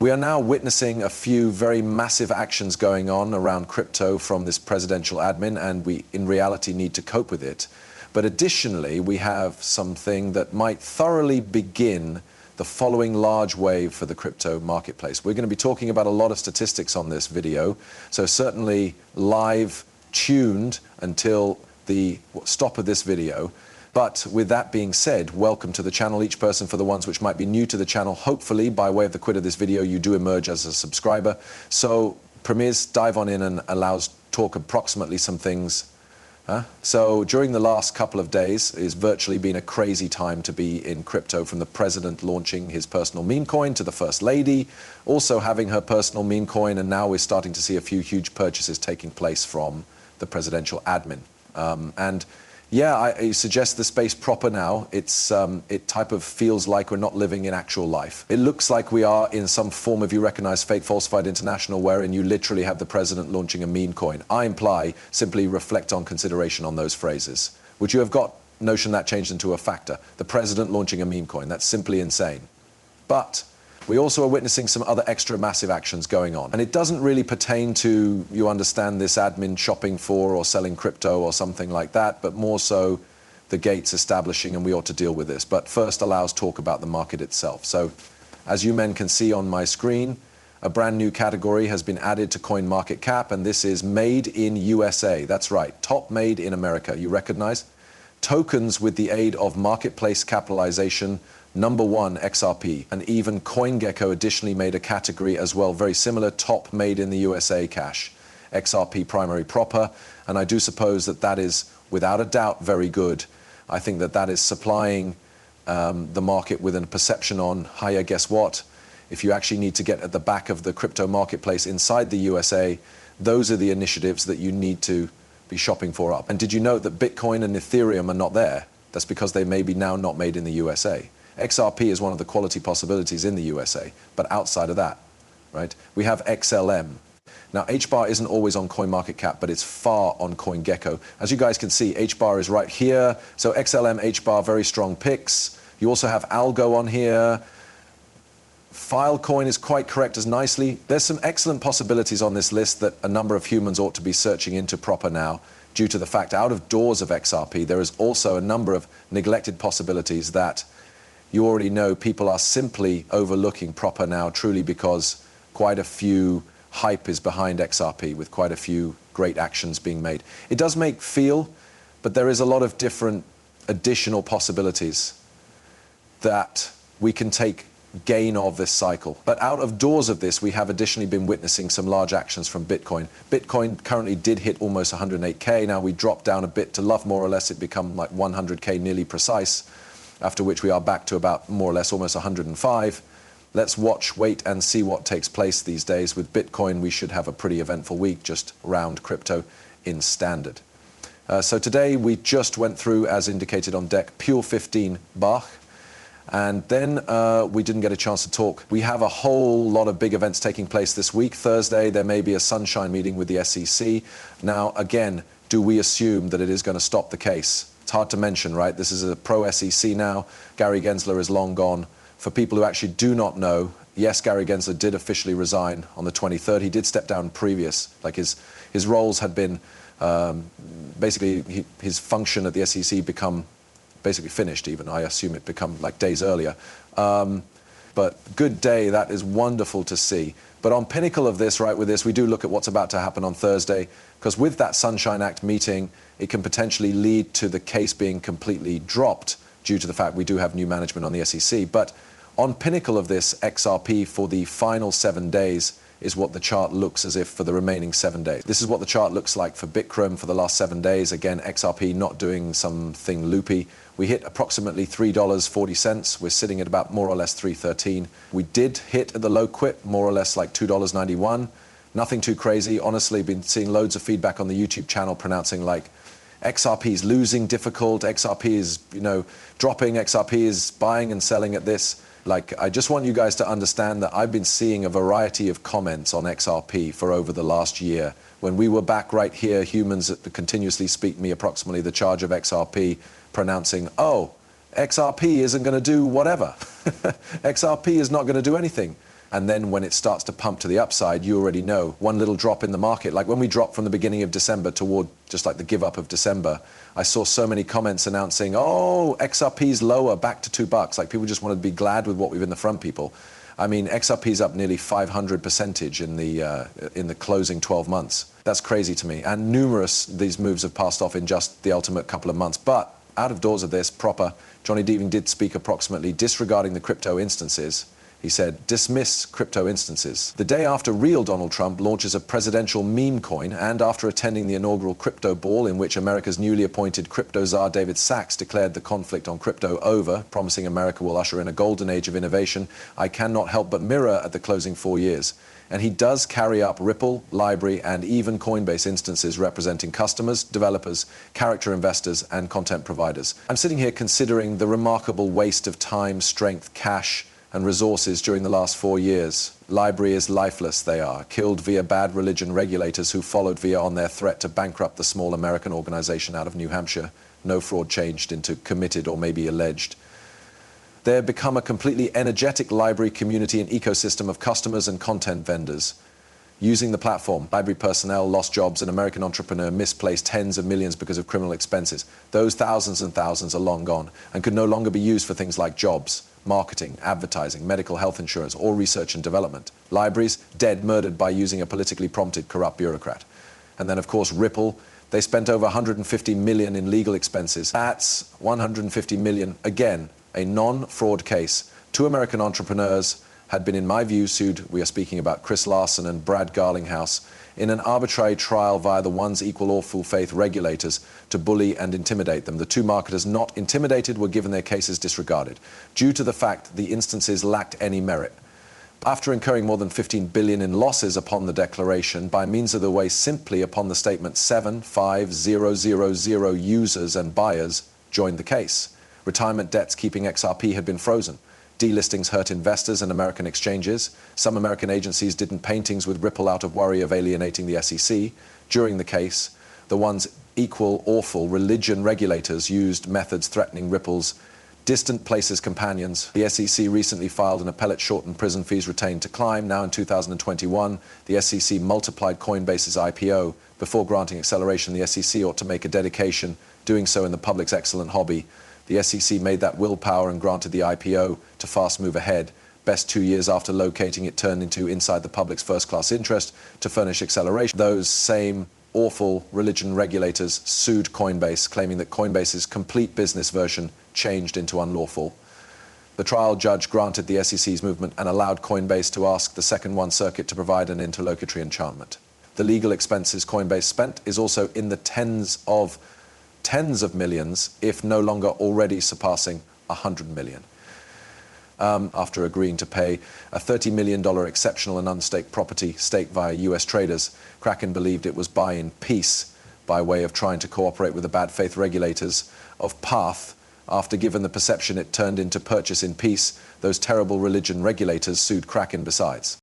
We are now witnessing a few very massive actions going on around crypto from this presidential admin, and we, in reality, need to cope with it. But additionally, we have something that might thoroughly begin the following large wave for the crypto marketplace. We're going to be talking about a lot of statistics on this video, so certainly live tuned until the stop of this video. But with that being said, welcome to the channel. Each person, for the ones which might be new to the channel, hopefully by way of the quid of this video, you do emerge as a subscriber. So Premier's dive on in and allows talk approximately some things. So during the last couple of days, it's virtually been a crazy time to be in crypto, from the president launching his personal meme coin to the first lady also having her personal meme coin, and now we're starting to see a few huge purchases taking place from the presidential admin. Yeah, I suggest the space proper now. It type of feels like we're not living in actual life. It looks like we are in some form of, you recognize, fake falsified international, wherein you literally have the president launching a meme coin. I imply, simply reflect on consideration on those phrases. Would you have got notion that changed into a factor? The president launching a meme coin, that's simply insane. But we also are witnessing some other extra massive actions going on. And it doesn't really pertain to, you understand, this admin shopping for or selling crypto or something like that, but more so the gates establishing, and we ought to deal with this. But first, allows talk about the market itself. So as you men can see on my screen, a brand new category has been added to coin market cap, and this is made in USA. That's right, top made in America. You recognize? Tokens with the aid of marketplace capitalization, #1 XRP, and even CoinGecko additionally made a category as well, very similar, top made in the USA cash, XRP primary proper, and I do suppose that that is without a doubt very good. I think that that is supplying the market with a perception on, hiya, guess what? If you actually need to get at the back of the crypto marketplace inside the USA, those are the initiatives that you need to be shopping for up. And did you note that Bitcoin and Ethereum are not there? That's because they may be now not made in the USA. XRP is one of the quality possibilities in the USA, but outside of that, right, we have XLM. Now, HBAR isn't always on CoinMarketCap, but it's far on CoinGecko. As you guys can see, HBAR is right here. So XLM, HBAR, very strong picks. You also have Algo on here. Filecoin is quite correct as nicely. There's some excellent possibilities on this list that a number of humans ought to be searching into proper now, due to the fact out of doors of XRP, there is also a number of neglected possibilities that you already know people are simply overlooking proper now, truly because quite a few hype is behind XRP, with quite a few great actions being made. It does make feel, but there is a lot of different additional possibilities that we can take gain of this cycle. But out of doors of this, we have additionally been witnessing some large actions from Bitcoin. Bitcoin currently did hit almost 108K. Now we dropped down a bit to love, more or less it become like 100K nearly precise, after which we are back to about more or less almost 105. Let's watch, wait, and see what takes place these days. With Bitcoin, we should have a pretty eventful week, just round crypto in standard. So today we just went through, as indicated on deck, pure 15 Bach. And then we didn't get a chance to talk. We have a whole lot of big events taking place this week. Thursday, there may be a sunshine meeting with the SEC. Now, again, do we assume that it is going to stop the case? It's hard to mention, right? This is a pro-SEC now. Gary Gensler is long gone. For people who actually do not know, yes, Gary Gensler did officially resign on the 23rd. He did step down previous. Like his roles had been, basically his function at the SEC become basically finished even. I assume it become like days earlier. But good day, that is wonderful to see. But on pinnacle of this, right, with this, we do look at what's about to happen on Thursday, because with that Sunshine Act meeting, it can potentially lead to the case being completely dropped due to the fact we do have new management on the SEC. But on pinnacle of this, XRP for the final 7 days is what the chart looks as if for the remaining 7 days. This is what the chart looks like for Bikram for the last 7 days. Again, XRP not doing something loopy. We hit approximately $3.40. We're sitting at about more or less $3.13. We did hit at the low quit, more or less like $2.91. Nothing too crazy. Honestly, been seeing loads of feedback on the YouTube channel pronouncing like XRP is losing difficult, XRP is, dropping, XRP is buying and selling at this. Like, I just want you guys to understand that I've been seeing a variety of comments on XRP for over the last year. When we were back right here, humans continuously speak me approximately the charge of XRP, pronouncing, oh, XRP isn't going to do whatever. XRP is not going to do anything. And then when it starts to pump to the upside, you already know one little drop in the market. Like when we dropped from the beginning of December toward just like the give up of December, I saw so many comments announcing, oh, XRP's lower, back to $2. Like people just wanted to be glad with what we've in the front, people. I mean, XRP's up nearly 500% in the closing 12 months. That's crazy to me. And numerous these moves have passed off in just the ultimate couple of months. But out of doors of this proper, Johnny Deaving did speak approximately disregarding the crypto instances. He said, dismiss crypto instances. The day after real Donald Trump launches a presidential meme coin, and after attending the inaugural crypto ball in which America's newly appointed crypto czar David Sachs declared the conflict on crypto over, promising America will usher in a golden age of innovation, I cannot help but mirror at the closing 4 years. And he does carry up Ripple, Library, and even Coinbase instances representing customers, developers, character investors, and content providers. I'm sitting here considering the remarkable waste of time, strength, cash, and resources during the last 4 years. Library is lifeless, they are, killed via bad religion regulators who followed via on their threat to bankrupt the small American organization out of New Hampshire. No fraud changed into committed or maybe alleged. They have become a completely energetic library community and ecosystem of customers and content vendors. Using the platform, library personnel lost jobs, an American entrepreneur misplaced tens of millions because of criminal expenses. Those thousands and thousands are long gone and could no longer be used for things like jobs, marketing, advertising, medical health insurance, or research and development. Libraries, dead, murdered by using a politically prompted, corrupt bureaucrat. And then, of course, Ripple, they spent over 150 million in legal expenses. That's 150 million, again, a non-fraud case. 2 American entrepreneurs had been, in my view, sued, we are speaking about Chris Larsson and Brad Garlinghouse, in an arbitrary trial via the one's equal or full faith regulators to bully and intimidate them. The 2 marketers not intimidated were given their cases disregarded, due to the fact the instances lacked any merit. After incurring more than 15 billion in losses upon the declaration, by means of the way simply upon the statement 75000 users and buyers joined the case. Retirement debts keeping XRP had been frozen. Delistings hurt investors and American exchanges. Some American agencies didn't paintings with Ripple out of worry of alienating the SEC. During the case, the one's equal awful religion regulators used methods threatening Ripple's distant places companions. The SEC recently filed an appellate shortened prison fees retained to climb. Now in 2021, the SEC multiplied Coinbase's IPO. Before granting acceleration, the SEC ought to make a dedication, doing so in the public's excellent hobby. The SEC made that willpower and granted the IPO to fast move ahead. Best 2 years after locating it turned into inside the public's first-class interest to furnish acceleration. Those same awful religion regulators sued Coinbase, claiming that Coinbase's complete business version changed into unlawful. The trial judge granted the SEC's movement and allowed Coinbase to ask the Second One Circuit to provide an interlocutory enchantment. The legal expenses Coinbase spent is also in the tens of millions, if no longer already surpassing 100 million. After agreeing to pay a $30 million exceptional and unstaked property staked via US traders, Kraken believed it was buy in peace by way of trying to cooperate with the bad faith regulators of Path. After given the perception it turned into purchase in peace, those terrible religion regulators sued Kraken besides.